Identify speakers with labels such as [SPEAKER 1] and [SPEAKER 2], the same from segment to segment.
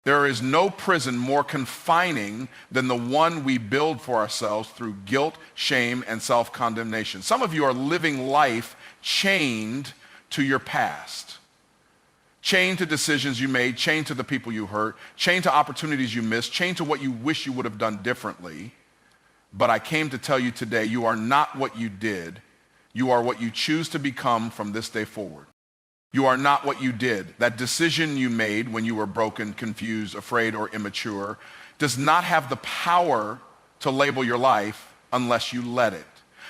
[SPEAKER 1] There is no prison more confining than the one we build for ourselves through guilt, shame, and self-condemnation. Some of you are living life chained to your past. Chained to decisions you made, chained to the people you hurt, chained to opportunities you missed, chained to what you wish you would have done differently. But I came to tell you today, you are not what you did. You are what you choose to become from this day forward. You are not what you did. That decision you made when you were broken, confused, afraid, or immature does not have the power to label your life unless you let it.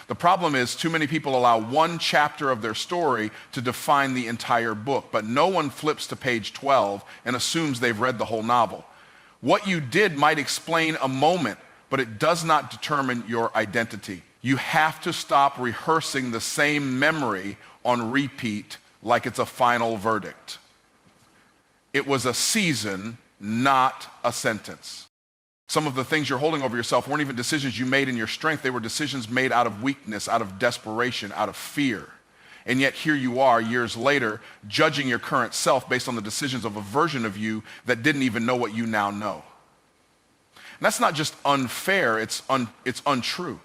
[SPEAKER 1] The problem is too many people allow one chapter of their story to define the entire book, but no one flips to page 12 and assumes they've read the whole novel. What you did might explain a moment, but it does not determine your identity. You have to stop rehearsing the same memory on repeat like it's a final verdict. It was a season, not a sentence. Some of the things you're holding over yourself weren't even decisions you made in your strength. They were decisions made out of weakness, out of desperation, out of fear. And yet here you are years later judging your current self based on the decisions of a version of you that didn't even know what you now know. And that's not just unfair, it's untrue.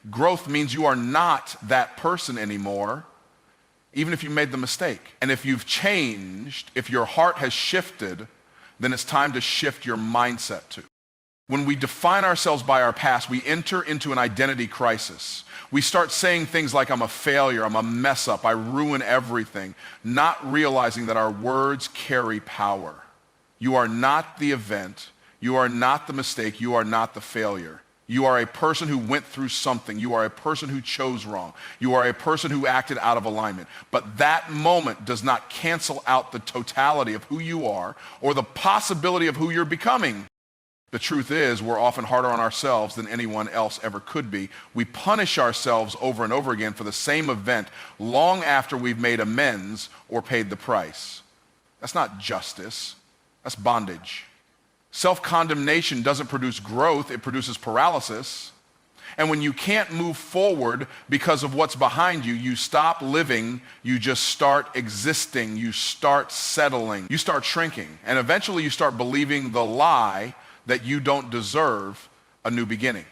[SPEAKER 1] Growth means you are not that person anymore, even if you made the mistake. And if you've changed, if your heart has shifted, then it's time to shift your mindset too. When we define ourselves by our past, we enter into an identity crisis. We start saying things like, I'm a failure, I'm a mess up, I ruin everything, not realizing that our words carry power. You are not the event, you are not the mistake, you are not the failure. You are a person who went through something. You are a person who chose wrong. You are a person who acted out of alignment. But that moment does not cancel out the totality of who you are or the possibility of who you're becoming. The truth is, we're often harder on ourselves than anyone else ever could be. We punish ourselves over and over again for the same event long after we've made amends or paid the price. That's not justice. That's bondage. Self-condemnation doesn't produce growth, it produces paralysis. And when you can't move forward because of what's behind you, you stop living, you just start existing, you start settling, you start shrinking. And eventually you start believing the lie that you don't deserve a new beginning.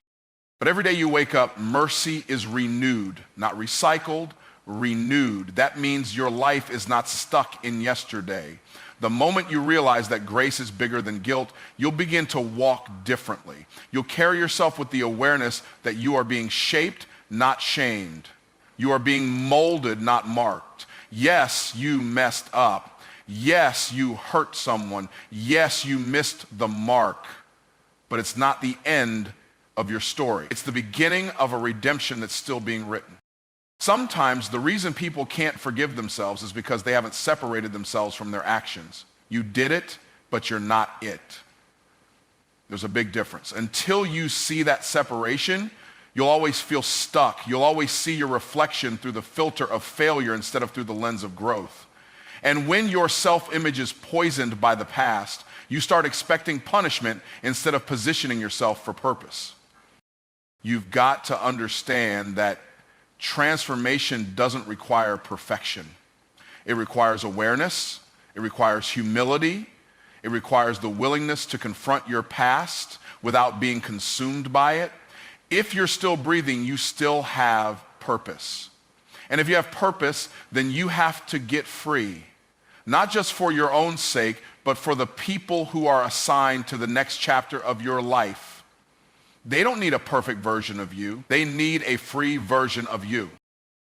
[SPEAKER 1] But every day you wake up, mercy is renewed, not recycled, renewed. That means your life is not stuck in yesterday. The moment you realize that grace is bigger than guilt, you'll begin to walk differently. You'll carry yourself with the awareness that you are being shaped, not shamed. You are being molded, not marked. Yes, you messed up. Yes, you hurt someone. Yes, you missed the mark. But it's not the end of your story. It's the beginning of a redemption that's still being written. Sometimes the reason people can't forgive themselves is because they haven't separated themselves from their actions. You did it, but you're not it. There's a big difference. Until you see that separation, you'll always feel stuck. You'll always see your reflection through the filter of failure instead of through the lens of growth. And when your self-image is poisoned by the past, you start expecting punishment instead of positioning yourself for purpose. You've got to understand that transformation doesn't require perfection. It requires awareness, it requires humility, it requires the willingness to confront your past without being consumed by it. If you're still breathing, you still have purpose. And if you have purpose, then you have to get free, not just for your own sake, but for the people who are assigned to the next chapter of your life. They don't need a perfect version of you. They need a free version of you.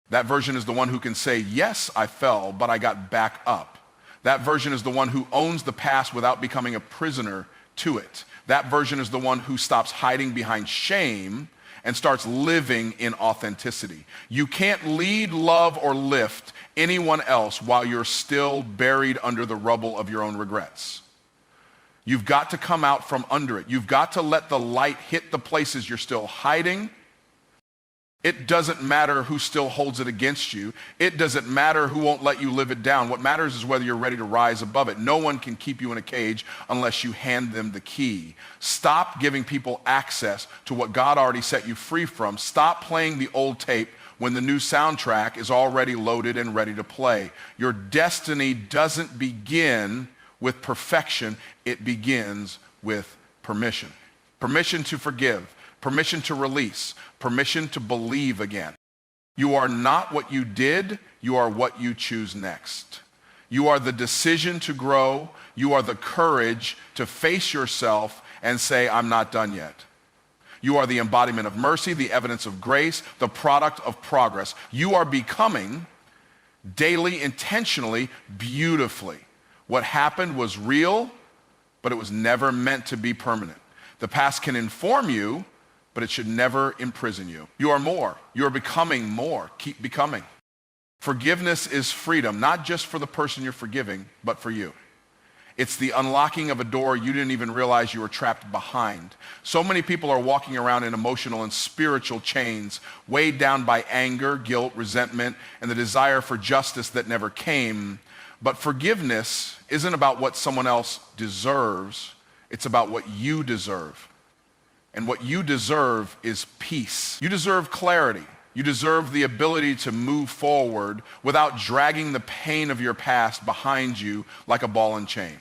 [SPEAKER 1] That version is the one who can say, yes, I fell, but I got back up. That version is the one who owns the past without becoming a prisoner to it. That version is the one who stops hiding behind shame and starts living in authenticity. You can't lead, love, or lift anyone else while you're still buried under the rubble of your own regrets. You've got to come out from under it. You've got to let the light hit the places you're still hiding. It doesn't matter who still holds it against you. It doesn't matter who won't let you live it down. What matters is whether you're ready to rise above it. No one can keep you in a cage unless you hand them the key. Stop giving people access to what God already set you free from. Stop playing the old tape when the new soundtrack is already loaded and ready to play. Your destiny doesn't begin with perfection. It begins with permission. Permission to forgive, permission to release, permission to believe again. You are not what you did, you are what you choose next. You are the decision to grow, you are the courage to face yourself and say, I'm not done yet. You are the embodiment of mercy, the evidence of grace, the product of progress. You are becoming daily, intentionally, beautifully. What happened was real, but it was never meant to be permanent. The past can inform you, but it should never imprison you. You are more. You are becoming more. Keep becoming. Forgiveness is freedom, not just for the person you're forgiving, but for you. It's the unlocking of a door you didn't even realize you were trapped behind. So many people are walking around in emotional and spiritual chains, weighed down by anger, guilt, resentment, and the desire for justice that never came. But forgiveness isn't about what someone else deserves. It's about what you deserve. And what you deserve is peace. You deserve clarity. You deserve the ability to move forward without dragging the pain of your past behind you like a ball and chain.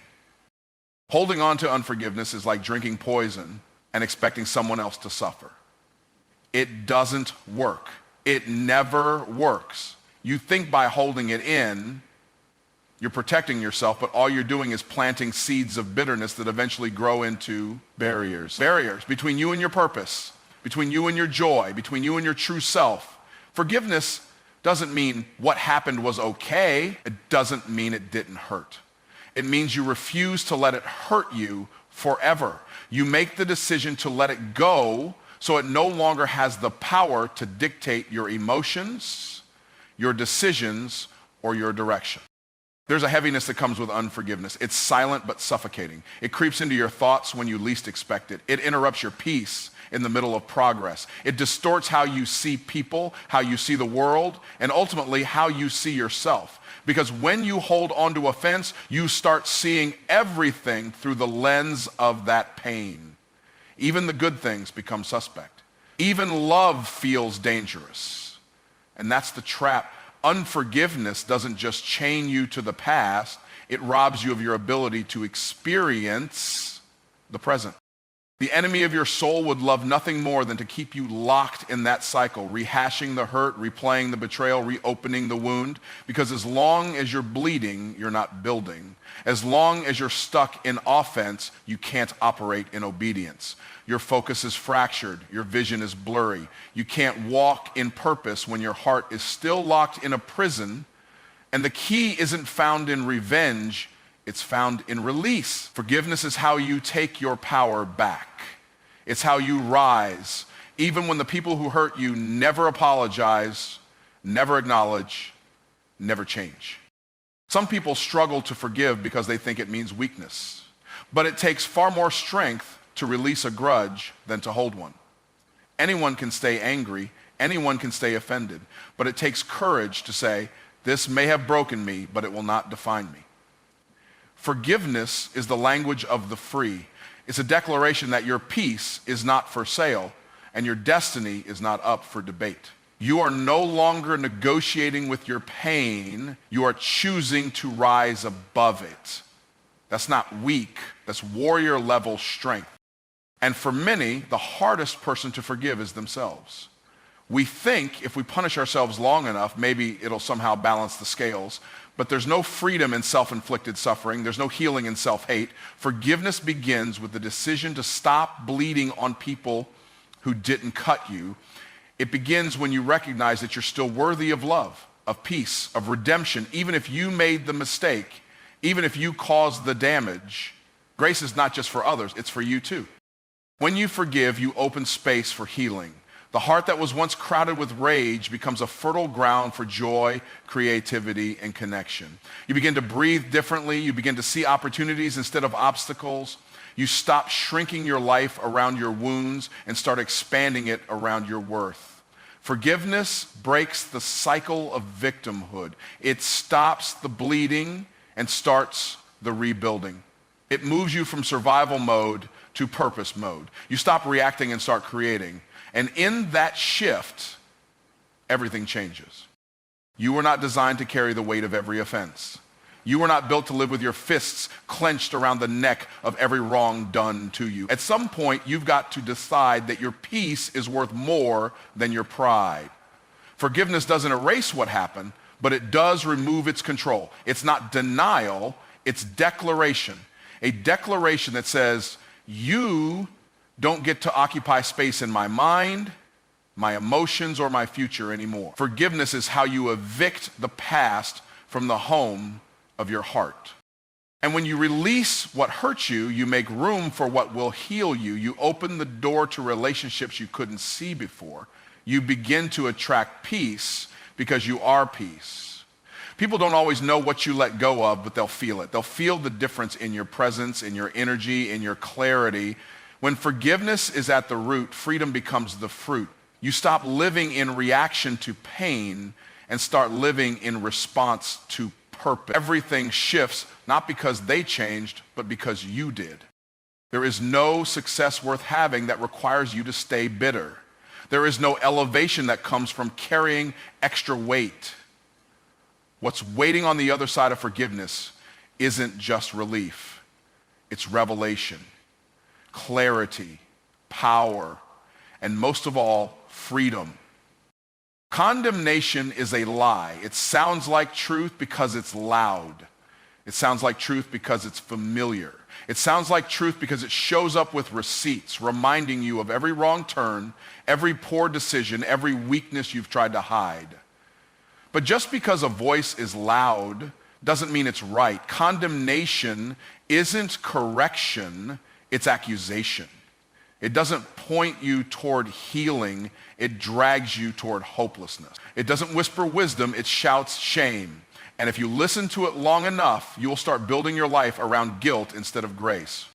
[SPEAKER 1] Holding on to unforgiveness is like drinking poison and expecting someone else to suffer. It doesn't work. It never works. You think by holding it in, you're protecting yourself, but all you're doing is planting seeds of bitterness that eventually grow into barriers. Barriers between you and your purpose, between you and your joy, between you and your true self. Forgiveness doesn't mean what happened was okay. It doesn't mean it didn't hurt. It means you refuse to let it hurt you forever. You make the decision to let it go so it no longer has the power to dictate your emotions, your decisions, or your direction. There's a heaviness that comes with unforgiveness. It's silent but suffocating. It creeps into your thoughts when you least expect it. It interrupts your peace in the middle of progress. It distorts how you see people, how you see the world, and ultimately how you see yourself. Because when you hold on to offense, you start seeing everything through the lens of that pain. Even the good things become suspect. Even love feels dangerous. And that's the trap. Unforgiveness doesn't just chain you to the past, it robs you of your ability to experience the present. The enemy of your soul would love nothing more than to keep you locked in that cycle, rehashing the hurt, replaying the betrayal, reopening the wound. Because as long as you're bleeding, you're not building. As long as you're stuck in offense, you can't operate in obedience. Your focus is fractured. Your vision is blurry. You can't walk in purpose when your heart is still locked in a prison. And the key isn't found in revenge. It's found in release. Forgiveness is how you take your power back. It's how you rise, even when the people who hurt you never apologize, never acknowledge, never change. Some people struggle to forgive because they think it means weakness. But it takes far more strength to release a grudge than to hold one. Anyone can stay angry, anyone can stay offended, but it takes courage to say, this may have broken me, but it will not define me. Forgiveness is the language of the free. It's a declaration that your peace is not for sale and your destiny is not up for debate. You are no longer negotiating with your pain. You are choosing to rise above it. That's not weak. That's warrior level strength. And for many, the hardest person to forgive is themselves. We think if we punish ourselves long enough, maybe it'll somehow balance the scales. But there's no freedom in self-inflicted suffering. There's no healing in self-hate. Forgiveness begins with the decision to stop bleeding on people who didn't cut you. It begins when you recognize that you're still worthy of love, of peace, of redemption. Even if you made the mistake, even if you caused the damage, grace is not just for others, it's for you too. When you forgive, you open space for healing. The heart that was once crowded with rage becomes a fertile ground for joy, creativity, and connection. You begin to breathe differently. You begin to see opportunities instead of obstacles. You stop shrinking your life around your wounds and start expanding it around your worth. Forgiveness breaks the cycle of victimhood. It stops the bleeding and starts the rebuilding. It moves you from survival mode to purpose mode. You stop reacting and start creating. And in that shift, everything changes. You were not designed to carry the weight of every offense. You were not built to live with your fists clenched around the neck of every wrong done to you. At some point, you've got to decide that your peace is worth more than your pride. Forgiveness doesn't erase what happened, but it does remove its control. It's not denial, it's declaration. A declaration that says, you don't get to occupy space in my mind, my emotions, or my future anymore. Forgiveness is how you evict the past from the home of your heart. And when you release what hurts you, you make room for what will heal you. You open the door to relationships you couldn't see before. You begin to attract peace because you are peace. People don't always know what you let go of, but they'll feel it. They'll feel the difference in your presence, in your energy, in your clarity. When forgiveness is at the root, freedom becomes the fruit. You stop living in reaction to pain and start living in response to purpose. Everything shifts, not because they changed, but because you did. There is no success worth having that requires you to stay bitter. There is no elevation that comes from carrying extra weight. What's waiting on the other side of forgiveness isn't just relief. It's revelation, clarity, power, and most of all, freedom. Condemnation is a lie. It sounds like truth because it's loud. It sounds like truth because it's familiar. It sounds like truth because it shows up with receipts, reminding you of every wrong turn, every poor decision, every weakness you've tried to hide. But just because a voice is loud doesn't mean it's right. Condemnation isn't correction, it's accusation. It doesn't point you toward healing, it drags you toward hopelessness. It doesn't whisper wisdom, it shouts shame. And if you listen to it long enough, you will start building your life around guilt instead of grace.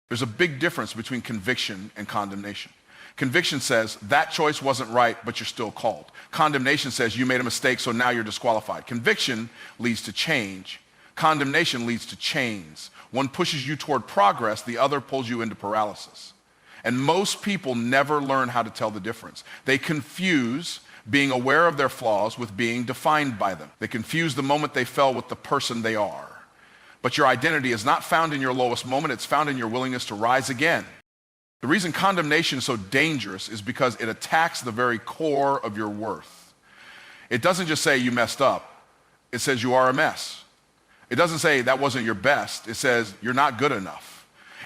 [SPEAKER 1] There's a big difference between conviction and condemnation. Conviction says, that choice wasn't right, but you're still called. Condemnation says, you made a mistake, so now you're disqualified. Conviction leads to change. Condemnation leads to chains. One pushes you toward progress, the other pulls you into paralysis. And most people never learn how to tell the difference. They confuse being aware of their flaws with being defined by them. They confuse the moment they fell with the person they are. But your identity is not found in your lowest moment, it's found in your willingness to rise again. The reason condemnation is so dangerous is because it attacks the very core of your worth. It doesn't just say you messed up, it says you are a mess. It doesn't say that wasn't your best, it says you're not good enough.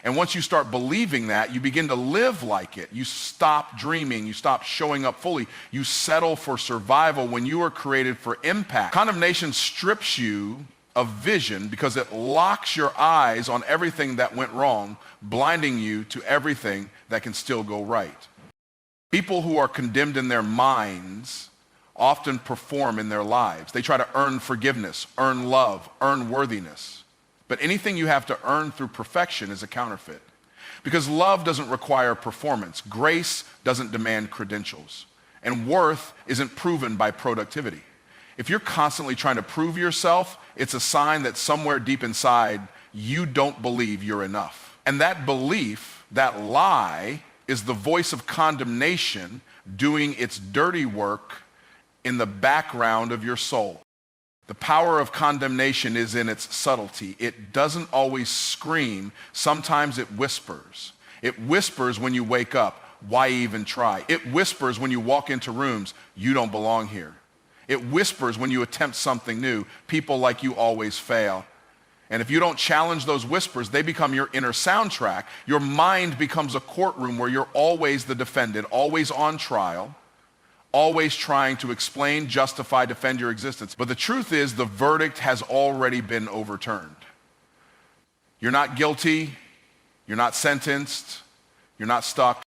[SPEAKER 1] And once you start believing that, you begin to live like it. You stop dreaming. You stop showing up fully. You settle for survival when you were created for impact. Condemnation strips you of vision because it locks your eyes on everything that went wrong, blinding you to everything that can still go right. People who are condemned in their minds often perform in their lives. They try to earn forgiveness, earn love, earn worthiness. But anything you have to earn through perfection is a counterfeit. Because love doesn't require performance. Grace doesn't demand credentials. And worth isn't proven by productivity. If you're constantly trying to prove yourself, it's a sign that somewhere deep inside, you don't believe you're enough. And that belief, that lie, is the voice of condemnation doing its dirty work in the background of your soul. The power of condemnation is in its subtlety. It doesn't always scream. Sometimes it whispers. It whispers when you wake up, why even try? It whispers when you walk into rooms, you don't belong here. It whispers when you attempt something new, people like you always fail. And if you don't challenge those whispers, they become your inner soundtrack. Your mind becomes a courtroom where you're always the defendant, always on trial, always trying to explain, justify, defend your existence. But the truth is, the verdict has already been overturned. You're not guilty, you're not sentenced, you're not stuck.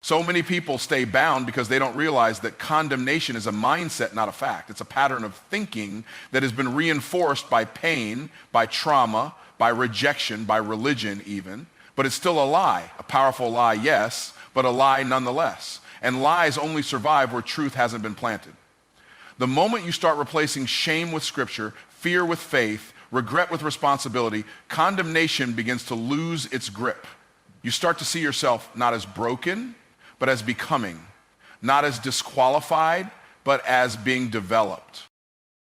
[SPEAKER 1] So many people stay bound because they don't realize that condemnation is a mindset, not a fact. It's a pattern of thinking that has been reinforced by pain, by trauma, by rejection, by religion even. But it's still a lie. A powerful lie, yes, but a lie nonetheless. And lies only survive where truth hasn't been planted. The moment you start replacing shame with scripture, fear with faith, regret with responsibility, condemnation begins to lose its grip. You start to see yourself not as broken, but as becoming, not as disqualified, but as being developed.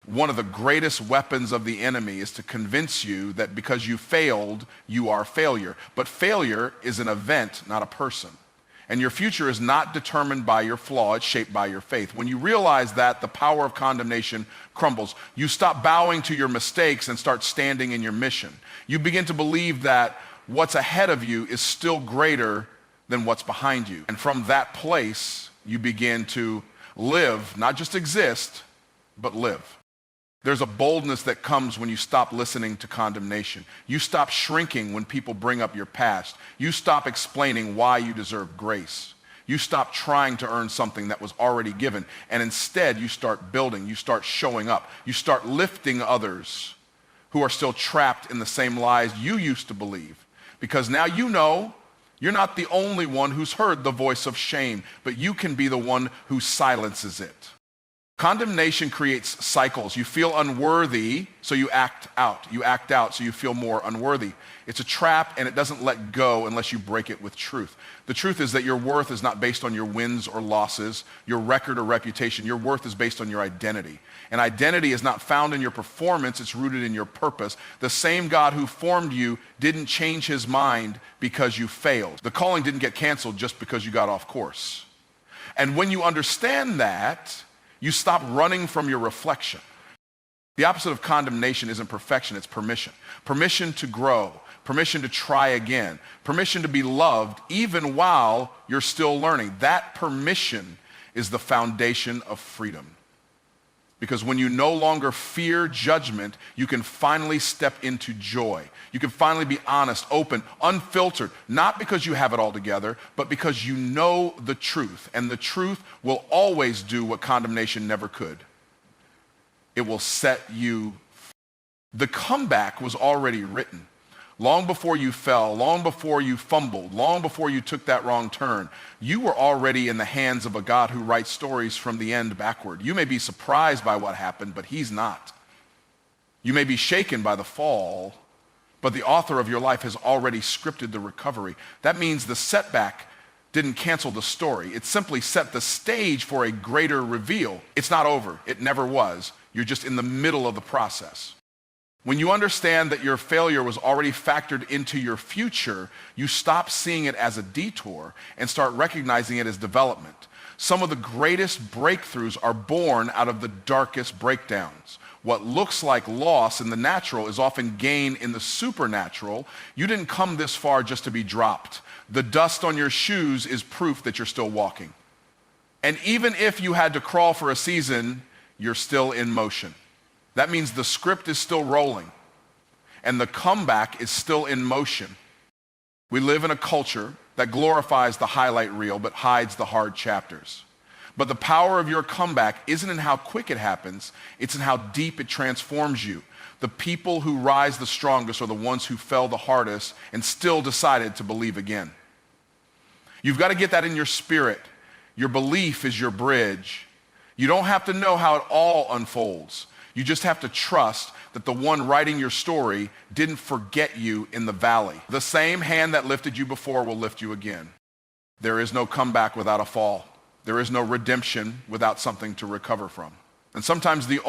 [SPEAKER 1] One of the greatest weapons of the enemy is to convince you that because you failed, you are failure. But failure is an event, not a person. And your future is not determined by your flaw, it's shaped by your faith. When you realize that, the power of condemnation crumbles. You stop bowing to your mistakes and start standing in your mission. You begin to believe that what's ahead of you is still greater than what's behind you. And from that place, you begin to live, not just exist, but live. There's a boldness that comes when you stop listening to condemnation. You stop shrinking when people bring up your past. You stop explaining why you deserve grace. You stop trying to earn something that was already given. And instead, you start building. You start showing up. You start lifting others who are still trapped in the same lies you used to believe. Because now you know you're not the only one who's heard the voice of shame, but you can be the one who silences it. Condemnation creates cycles. You feel unworthy, so you act out. You act out, so you feel more unworthy. It's a trap, and it doesn't let go unless you break it with truth. The truth is that your worth is not based on your wins or losses, your record or reputation. Your worth is based on your identity. And identity is not found in your performance, it's rooted in your purpose. The same God who formed you didn't change his mind because you failed. The calling didn't get canceled just because you got off course. And when you understand that, you stop running from your reflection. The opposite of condemnation isn't perfection, it's permission. Permission to grow, permission to try again, permission to be loved even while you're still learning. That permission is the foundation of freedom. Because when you no longer fear judgment, you can finally step into joy. You can finally be honest, open, unfiltered, not because you have it all together, but because you know the truth. And the truth will always do what condemnation never could. It will set you free. The comeback was already written. Long before you fell, long before you fumbled, long before you took that wrong turn, you were already in the hands of a God who writes stories from the end backward. You may be surprised by what happened, but he's not. You may be shaken by the fall, but the author of your life has already scripted the recovery. That means the setback didn't cancel the story. It simply set the stage for a greater reveal. It's not over. It never was. You're just in the middle of the process. When you understand that your failure was already factored into your future, you stop seeing it as a detour and start recognizing it as development. Some of the greatest breakthroughs are born out of the darkest breakdowns. What looks like loss in the natural is often gain in the supernatural. You didn't come this far just to be dropped. The dust on your shoes is proof that you're still walking. And even if you had to crawl for a season, you're still in motion. That means the script is still rolling and the comeback is still in motion. We live in a culture that glorifies the highlight reel but hides the hard chapters. But the power of your comeback isn't in how quick it happens, it's in how deep it transforms you. The people who rise the strongest are the ones who fell the hardest and still decided to believe again. You've got to get that in your spirit. Your belief is your bridge. You don't have to know how it all unfolds. You just have to trust that the one writing your story didn't forget you in the valley. The same hand that lifted you before will lift you again. There is no comeback without a fall. There is no redemption without something to recover from. And sometimes the